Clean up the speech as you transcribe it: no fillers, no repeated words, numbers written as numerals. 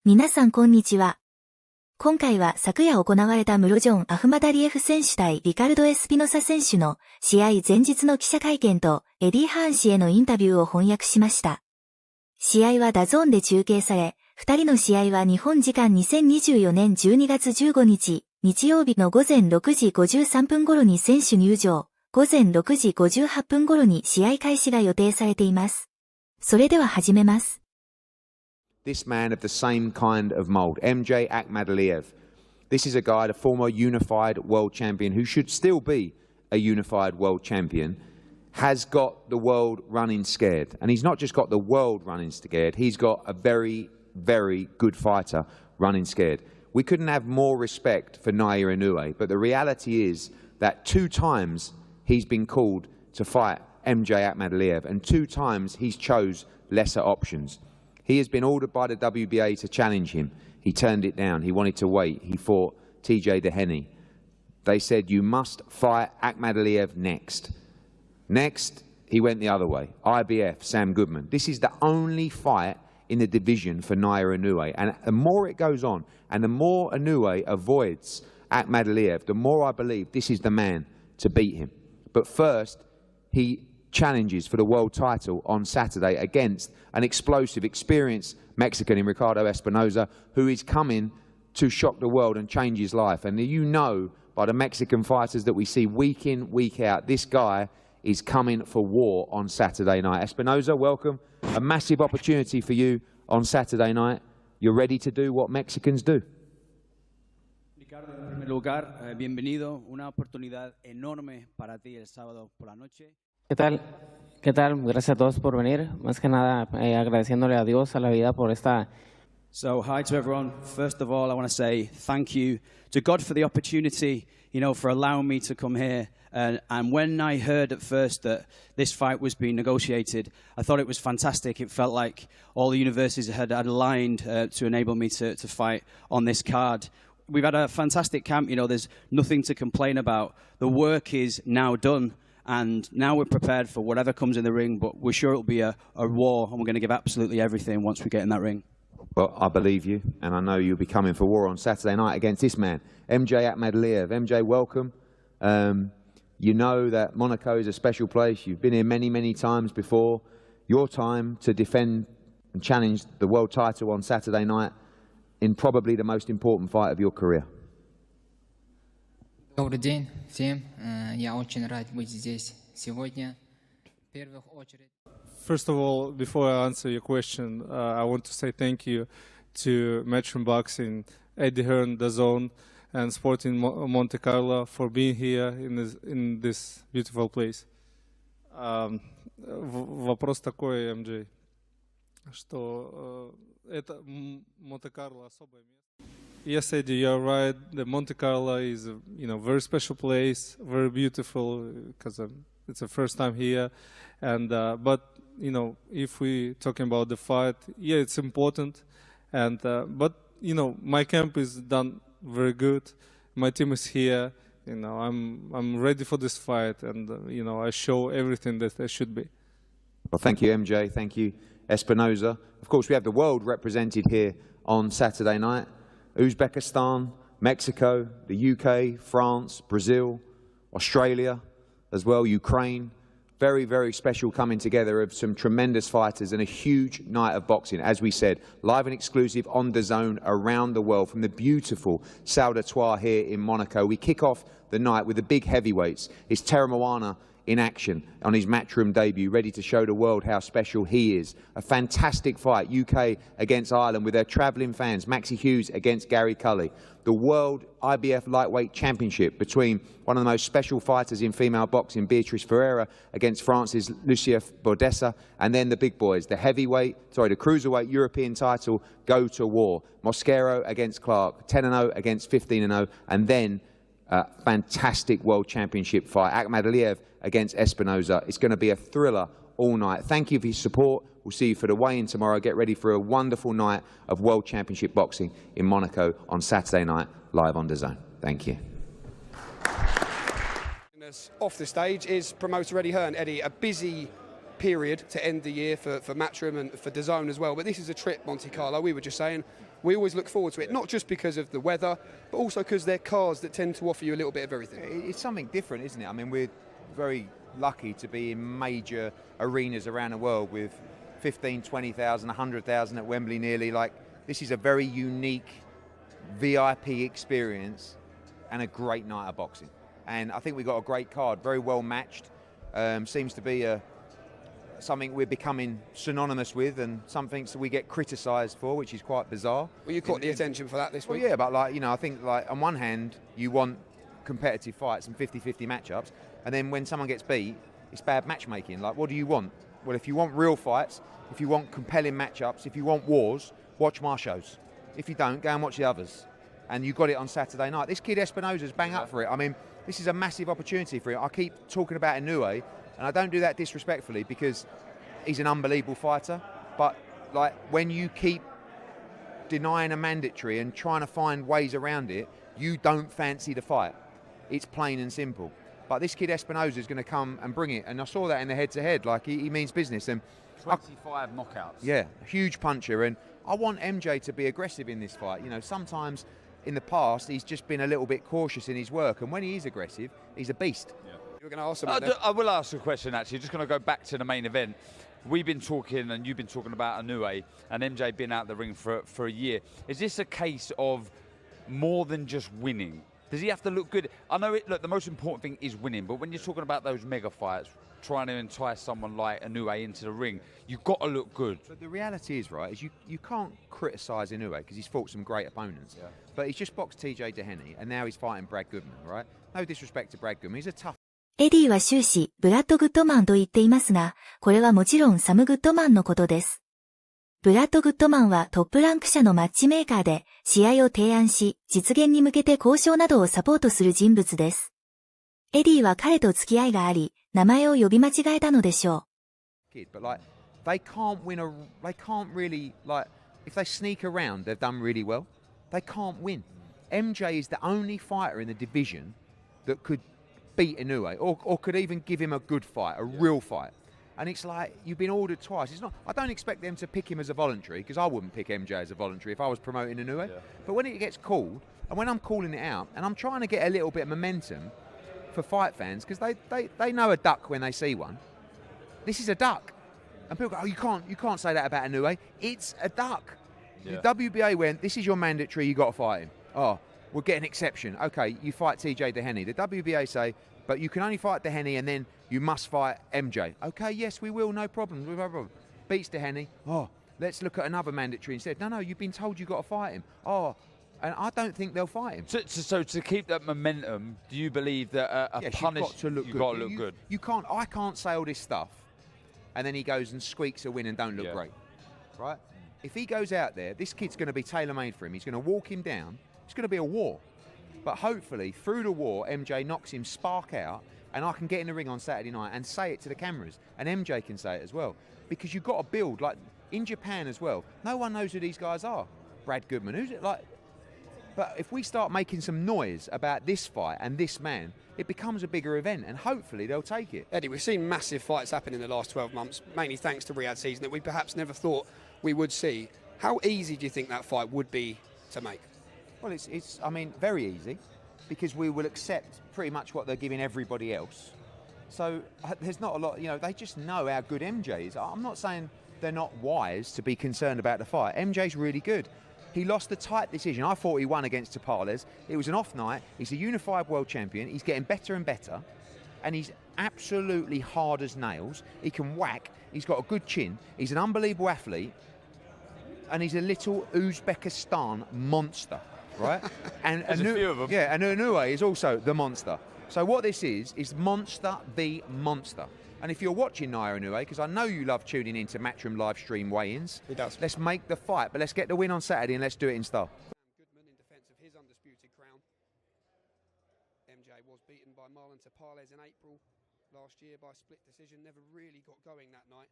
皆さんこんにちは。今回は昨夜行われたムロジョン・アフマダリエフ選手対リカルド・エスピノサ選手の試合前日の記者会見とエディ・ハーン氏へのインタビューを翻訳しました。試合はDAZNで中継され、2人の試合は日本時間2024年12月15日、日曜日の午前6時53分頃に選手入場、午前6時58分頃に試合開始が予定されています。それでは始めます。This man of the same kind of mold, MJ Akhmadaliev. This is a guy, the former unified world champion, who should still be a unified world champion, has got the world running scared. And he's not just got the world running scared, he's got a very, very good fighter running scared. We couldn't have more respect for Naoya Inoue, but the reality is that 2 times he's been called to fight MJ Akhmadaliev, and 2 times he's chose lesser options. He has been ordered by the WBA to challenge him. He turned it down. He wanted to wait. He fought TJ Dehenny. They said, you must fight Akhmadaliev next. Next, he went the other way. IBF, Sam Goodman. This is the only fight in the division for Naoya Inoue. And the more it goes on, and the more Inoue avoids Akhmadaliev, the more I believe this is the man to beat him. But first, he challenges for the world title on Saturday against an explosive, experienced Mexican in Ricardo Espinoza, who is coming to shock the world and change his life. And you know, by the Mexican fighters that we see week in, week out, this guy is coming for war on Saturday night. Espinoza, welcome. A massive opportunity for you on Saturday night. You're ready to do what Mexicans do. Ricardo, en primer lugar, bienvenido. Una oportunidad enorme para ti el sábado por la noche. ¿Qué tal? ¿Qué tal? Gracias a todos por venir. Más que nada, agradeciéndole a Dios, a la vida por esta. So, hi to everyone. First of all, I want to say thank you to God for the opportunity, for allowing me to come here. And when I heard at first that this fight was being negotiated, I thought it was fantastic. It felt like all the universities had aligned to enable me to fight on this card. We've had a fantastic camp. There's nothing to complain about. The work is now done. And now we're prepared for whatever comes in the ring, but we're sure it'll be a war, and we're going to give absolutely everything once we get in that ring. Well, I believe you, and I know you'll be coming for war on Saturday night against this man, MJ Akhmadaliev. MJ, welcome. You know that Monaco is a special place. You've been here many, many times before. Your time to defend and challenge the world title on Saturday night in probably the most important fight of your career. Добрый день всем. Я очень рад быть здесь сегодня. В первую очередь. First of all, before I answer your question, I want to say thank you to Matchroom Boxing, Eddie Hearn, DAZN, and Sporting Monte Carlo for being here in this beautiful place. Вопрос такой, MJ, что это Монте-Карло особое место. Yes, Eddie, you're right. The Monte Carlo is a very special place, very beautiful because it's the first time here. And but if we talking about the fight, yeah, it's important. And but my camp is done very good. My team is here. I'm ready for this fight, and I show everything that I should be. Well, thank you, MJ. Thank you, Espinoza. Of course, we have the world represented here on Saturday night. Uzbekistan, Mexico, the UK, France, Brazil, Australia, as well, Ukraine. Very, very special coming together of some tremendous fighters and a huge night of boxing. As we said, live and exclusive on DAZN around the world from the beautiful Salle d'Etoiles here in Monaco. We kick off the night with the big heavyweights. It's Terra Moana in action on his Matchroom debut, ready to show the world how special he is. A fantastic fight, UK against Ireland with their travelling fans. Maxi Hughes against Gary Cully. The World IBF Lightweight Championship between one of the most special fighters in female boxing, Beatrice Ferreira, against France's Lucia Bordessa. And then the big boys, the cruiserweight European title, go to war. Mosquero against Clark, 10-0 against 15-0, and then fantastic World Championship fight, Akhmadaliev against Espinoza. It's going to be a thriller all night. Thank you for your support. We'll see you for the weigh-in tomorrow. Get ready for a wonderful night of World Championship boxing in Monaco on Saturday night, live on DAZN. Thank you. Off the stage is promoter Eddie Hearn. Eddie, a busy period to end the year for Matchroom and for DAZN as well. But this is a trip, Monte Carlo. We were just saying we always look forward to it, not just because of the weather, but also because they're cars that tend to offer you a little bit of everything. It's something different, isn't it? I mean, we're very lucky to be in major arenas around the world with 15, 20,000, 100,000 at Wembley nearly. Like, this is a very unique VIP experience and a great night of boxing. And I think we got a great card, very well matched. Seems to be something we're becoming synonymous with, and something that we get criticised for, which is quite bizarre. Well, you caught the attention for that this week. Well, yeah, but like, you know, I think like on one hand you want competitive fights and 50-50 matchups, and then when someone gets beat, it's bad matchmaking. Like, what do you want? Well, if you want real fights, if you want compelling matchups, if you want wars, watch my shows. If you don't, go and watch the others. And you got it on Saturday night. This kid Espinoza's bang up for it. I mean, this is a massive opportunity for him. I keep talking about Inoue, and I don't do that disrespectfully because he's an unbelievable fighter. But like, when you keep denying a mandatory and trying to find ways around it, you don't fancy the fight. It's plain and simple. But this kid Espinoza is going to come and bring it, and I saw that in the head-to-head. Like, he means business. And 25 knockouts. Yeah, huge puncher, and I want MJ to be aggressive in this fight. You know, sometimes in the past he's just been a little bit cautious in his work, and when he is aggressive, he's a beast. Yeah. You were going to ask about that? I will ask a question actually. Just going to go back to the main event. We've been talking, and you've been talking about Inoue, and MJ been out the ring for a year. Is this a case of more than just winning? Does he have to look good? I know look, the most important thing is winning, but when you're talking about those mega fights, trying to entice someone like Inoue into the ring, you've got to look good. But the reality is, right, is you can't criticise Inoue because he's fought some great opponents. Yeah. But he's just boxed TJ Dehaney, and now he's fighting Brad Goodman, right? No disrespect to Brad Goodman, he's a tough. エディは終始、ブラッド・グッドマンと言っていますが、これはもちろんサム・グッドマンのことです。ブラッド・グッドマンはトップランク社のマッチメーカーで、試合を提案し、実現に向けて交渉などをサポートする人物です。エディは彼と付き合いがあり、名前を呼び間違えたのでしょう。But like, they can't really, like, if they sneak around, they've done really well. They can't win. MJ is the only fighter in the division that could beat Inoue, or could even give him a good fight, a real fight. And it's like, you've been ordered twice. It's not. I don't expect them to pick him as a voluntary, because I wouldn't pick MJ as a voluntary if I was promoting Inoue. Yeah. But when it gets called, and when I'm calling it out, and I'm trying to get a little bit of momentum for fight fans, because they know a duck when they see one. This is a duck. And people go, oh, you can't say that about Inoue. It's a duck. Yeah. The WBA went, this is your mandatory, you got to fight him. Oh, we'll get an exception. Okay, you fight TJ Dehaney. The WBA say, but you can only fight Dehaney and then you must fight MJ. Okay, yes, we will, no problem. Beats Dehaney. Oh, let's look at another mandatory instead. No, you've been told you've got to fight him. Oh, and I don't think they'll fight him. So to keep that momentum, do you believe that a punish... You've got to look good. I can't say all this stuff and then he goes and squeaks a win and don't look great, right? If he goes out there, this kid's going to be tailor-made for him. He's going to walk him down. It's going to be a war. But hopefully, through the war, MJ knocks him spark out, and I can get in the ring on Saturday night and say it to the cameras, and MJ can say it as well. Because you've got to build, like in Japan as well, no one knows who these guys are. Brad Goodman, who's it like? But if we start making some noise about this fight and this man, it becomes a bigger event, and hopefully they'll take it. Eddie, we've seen massive fights happen in the last 12 months, mainly thanks to Riyadh season, that we perhaps never thought we would see. How easy do you think that fight would be to make? Well, it's I mean, very easy, because we will accept pretty much what they're giving everybody else. So there's not a lot, you know, they just know how good MJ is. I'm not saying they're not wise to be concerned about the fight. MJ's really good. He lost the tight decision. I thought he won against Etoiles. It was an off night. He's a unified world champion. He's getting better and better. And he's absolutely hard as nails. He can whack. He's got a good chin. He's an unbelievable athlete. And he's a little Uzbekistan monster, right? And There's a few of them. Yeah, and Inoue is also the monster. So what this is monster v monster. And if you're watching Naoya Inoue, because I know you love tuning into Matchroom live stream weigh-ins, he does. Let's make the fight, but let's get the win on Saturday and let's do it in style. Goodman in defence of his undisputed crown. MJ was beaten by Marlon Etoiles in April last year by split decision. Never really got going that night.